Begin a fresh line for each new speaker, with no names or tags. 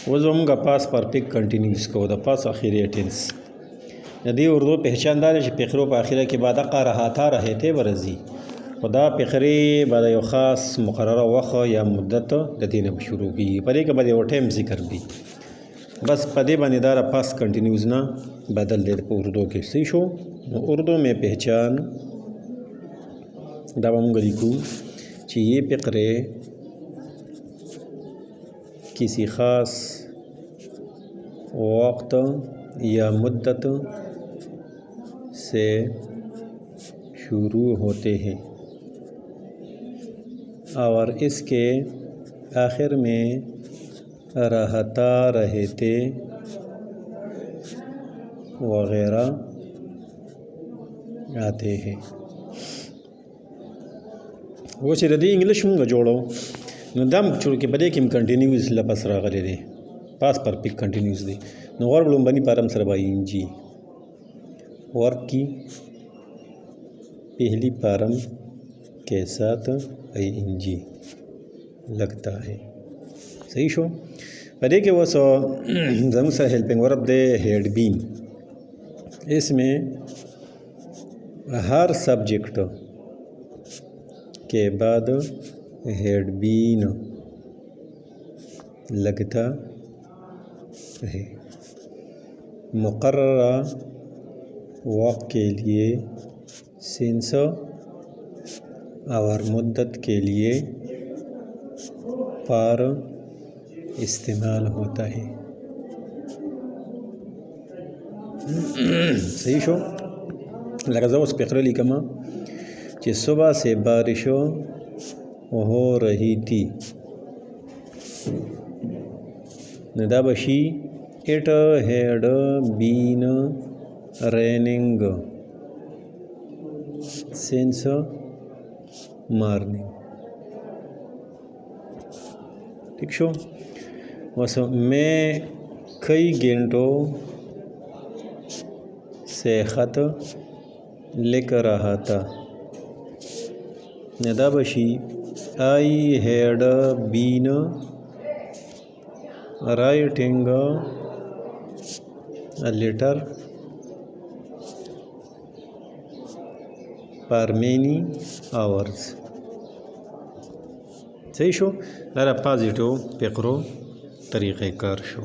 वो زمونږ پاس پرفیکٹ کنټینیوس کو د پاس اخیری ټینس د دې اردو پہچان دار چې فقرو په اخیره کې بعد قرهاتا رهته ورزي خدا فقري بعد یو خاص مقرره وخت یا مدت د دې نه شروع کیږي په دې کې به یو ټیم ذکر دی بس په دې باندې دار پاس کنټینیوس نه بدل دی په اردو کې صحیح شو نو اردو میں پہچان دا موږ لیکو چې یہ فقرے किसी ख़ास वक्त या मुद्दत से शुरू होते हैं और इसके आखिर में रहता रहते वगैरह आते हैं वो چې د इंग्लिश موږ جوړو نو دم چې په دې کې کنټینیوس لپس راغلی دی پاس پرفیکٹ کنټینیوس دی نو غوړ لومبني پارم سره بای ان جی वर्क की पहली पारम के साथ आई एन जी लगता है सही शो पदे के वो सो जम सा हेल्पिंग वर्ब दे हेड बीन इसमें हर सब्जेक्ट के बाद हेड बीन लगता है मुकर्ररा वक्त के लिए सिंस और मुद्दत के लिए पार इस्तेमाल होता है सही शो लगा जाओ स्पीकर लिखमा कि सुबह से बारिश हो रही थी नदाबशी it had been raining since morning ठीक शो वैसे मैं कई घंटों से ख़त लिख रहा था नदाबशी I had been writing a letter for many hours सही शो दारा पॉजिटिव पेकरो तरीक़े कार शो।